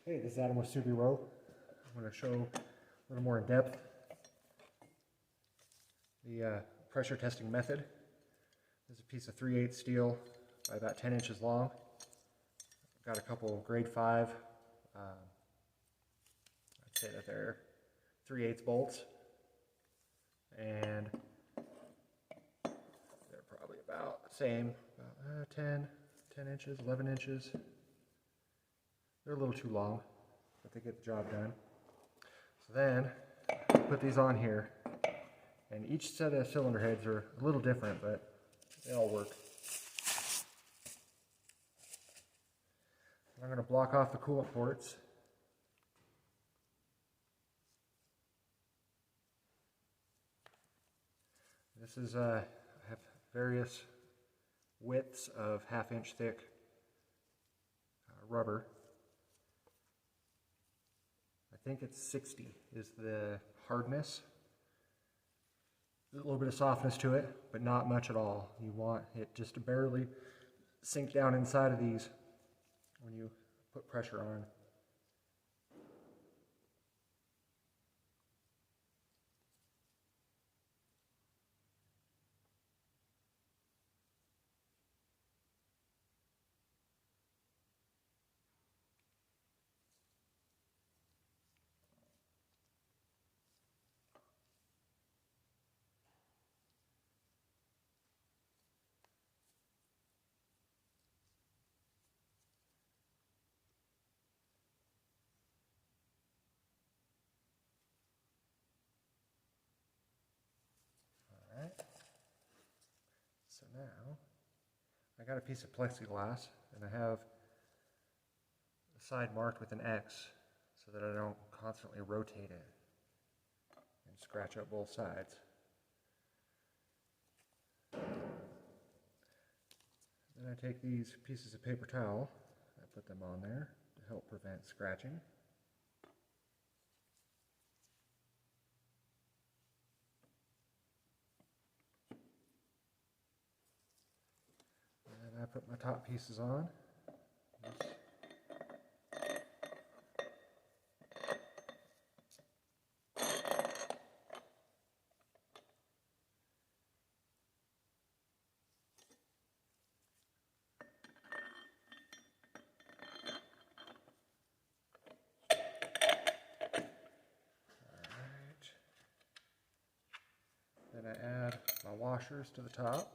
Hey, this is Adam with Subaru. I'm going to show a little more in depth the pressure testing method. This is a piece of 3/8 steel by about 10 inches long. I've got a couple grade 5, I'd say that they're 3/8 bolts, and they're probably about the same, about 10 inches, 11 inches. They're a little too long, but they get the job done. So then, put these on here, and each set of cylinder heads are a little different, but they all work. I'm going to block off the coolant ports. This is, I have various widths of 1/2 inch thick rubber. I think it's 60 is the hardness. A little bit of softness to it, but not much at all. You want it just to barely sink down inside of these when you put pressure on. So now, I got a piece of plexiglass, and I have the side marked with an X so that I don't constantly rotate it and scratch up both sides. Then I take these pieces of paper towel, I put them on there to help prevent scratching. And I put my top pieces on. Then I add my washers to the top.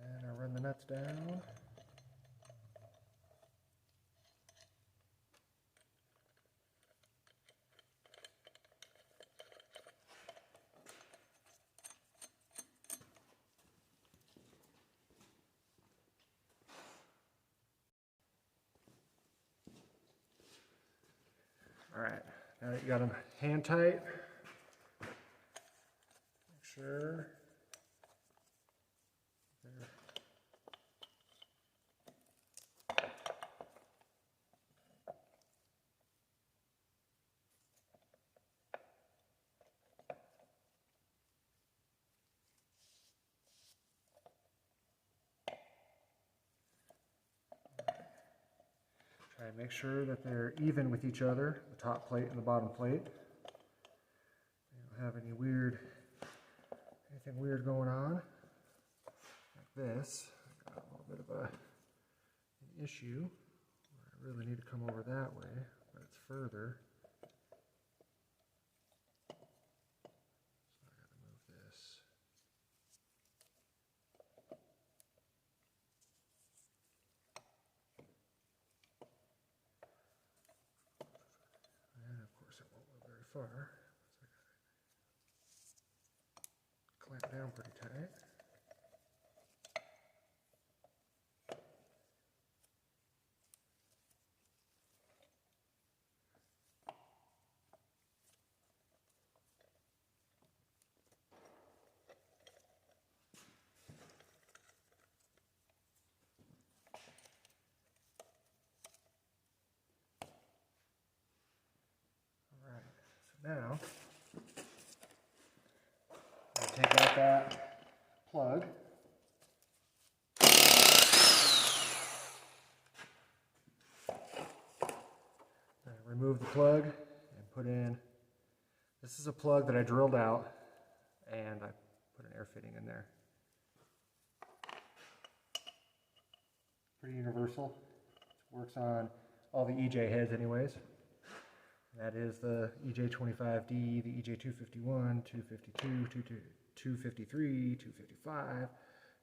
And I run the nuts down. Alright, now that you got them hand tight, make sure they're try and make sure that they're even with each other, the top plate and the bottom plate. You don't have anything weird going on. Like this, I got a little bit of an issue where I really need to come over that way, but it's further. So I got to move this. And of course it won't go very far. So I got to clamp down pretty tight. Now, take out that plug. remove the plug and put in, this is a plug that I drilled out and I put an air fitting in there. Pretty universal. Works on all the EJ heads anyways. That is the EJ25D, the EJ251, 252, 253, 255,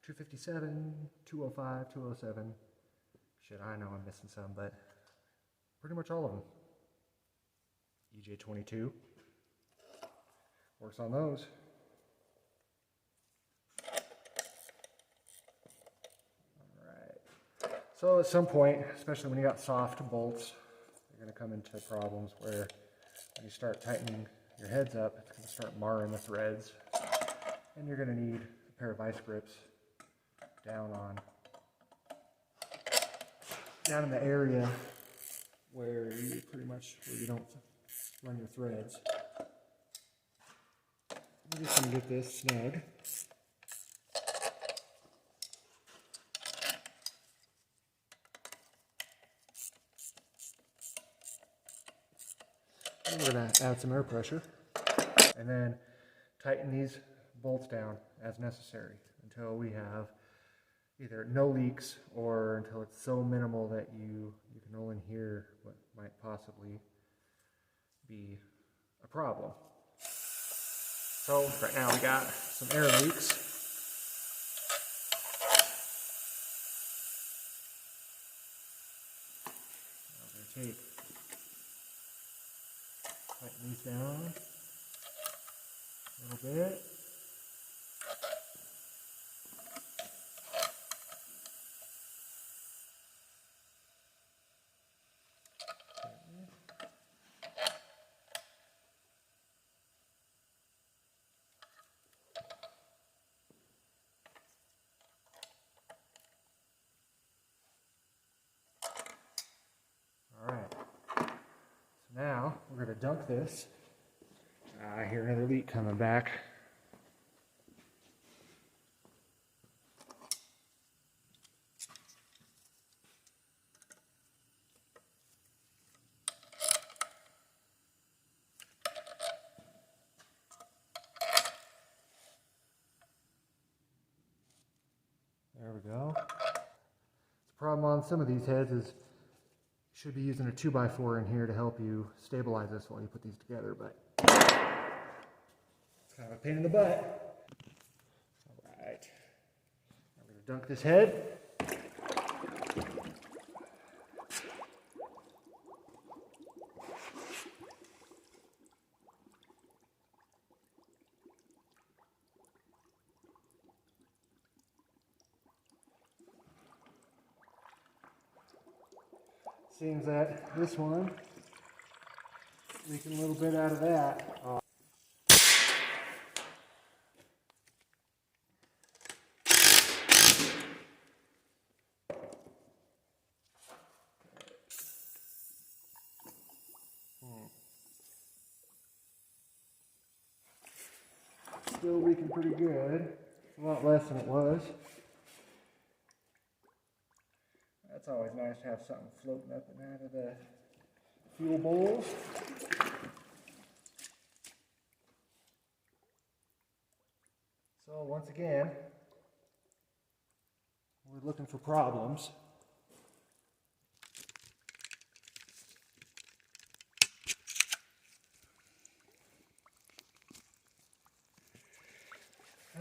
257, 205, 207. Shit, I know I'm missing some, but pretty much all of them. EJ22 works on those. Alright. So at some point, especially when you got soft bolts, you're going to come into problems where when you start tightening your heads up, it's going to start marring the threads. And you're going to need a pair of vice grips down in the area where you don't run your threads. I'm just going to get this snug. And we're going to add some air pressure and then tighten these bolts down as necessary until we have either no leaks or until it's so minimal that you can only hear what might possibly be a problem. So right now we got some air leaks. I'm going to tighten these down a little bit. Now we're going to dunk this. I hear another leak coming back. There we go. The problem on some of these heads is should be using a 2x4 in here to help you stabilize this while you put these together, but it's kind of a pain in the butt. Alright, I'm going to dunk this head. Seems that this one leaking a little bit out of that. Still leaking pretty good. A lot less than it was. That's always nice to have something floating up and out of the fuel bowls. So once again, we're looking for problems.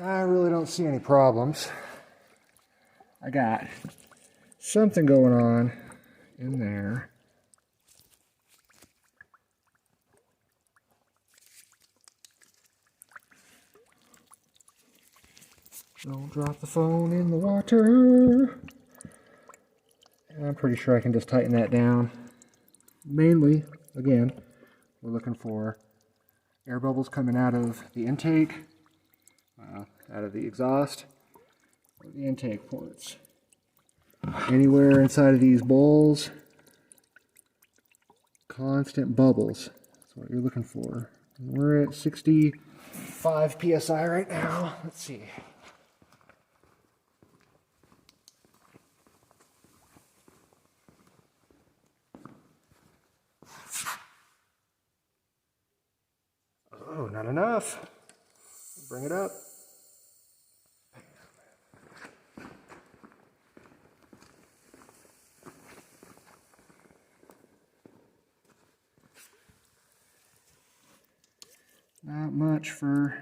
I really don't see any problems. I got something going on in there. Don't drop the phone in the water. And I'm pretty sure I can just tighten that down. Mainly, again, we're looking for air bubbles coming out of the intake, out of the exhaust, or the intake ports. Anywhere inside of these bowls, constant bubbles. That's what you're looking for. We're at 65 psi right now. Let's see. Not enough. Bring it up. Not much for,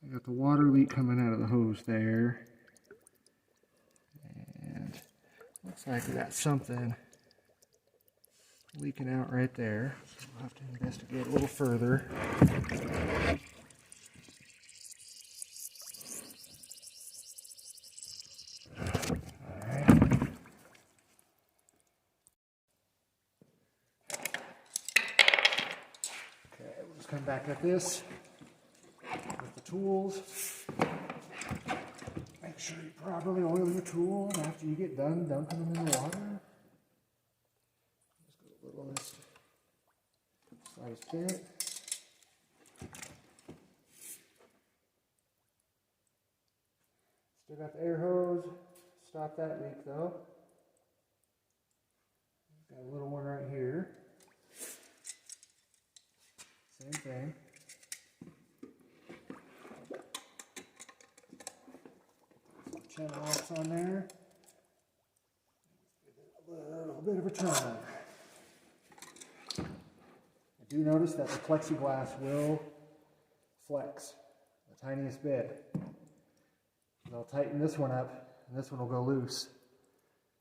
I got the water leak coming out of the hose there. And looks like we got something leaking out right there. So we'll have to investigate a little further. Come back at this with the tools. Make sure you properly oil your tool after you get done dumping them in the water. Just go a little on this size bit. Still got the air hose. Stop that leak though. Got a little one right here. Same thing. Some channel locks on there. A little bit of a turn. I do notice that the plexiglass will flex the tiniest bit. I'll tighten this one up, and this one will go loose.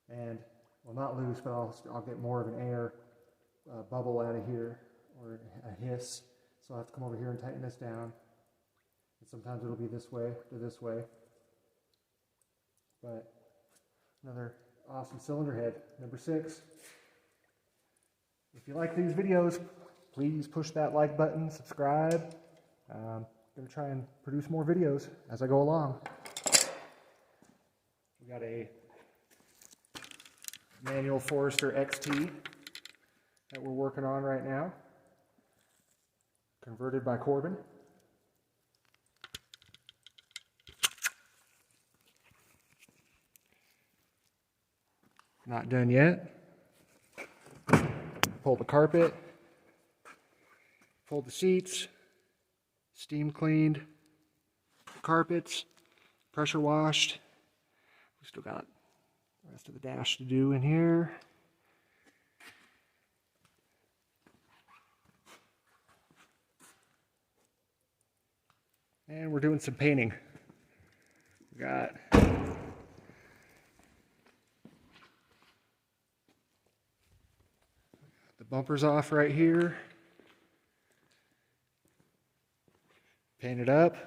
And, well, not loose, but I'll get more of an air bubble out of here, or a hiss. So I'll have to come over here and tighten this down. And sometimes it'll be this way to this way. But another awesome cylinder head, number 6. If you like these videos, please push that like button, subscribe. I'm going to try and produce more videos as I go along. We got a manual Forester XT that we're working on right now. Converted by Corbin. Not done yet. Pulled the carpet. Pulled the seats. Steam cleaned. Carpets. Pressure washed. We still got the rest of the dash to do in here. And we're doing some painting. We got the bumpers off right here. Painted up.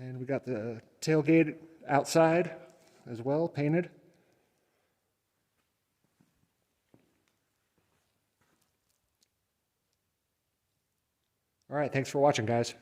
And we got the tailgate outside as well, painted. All right, thanks for watching, guys.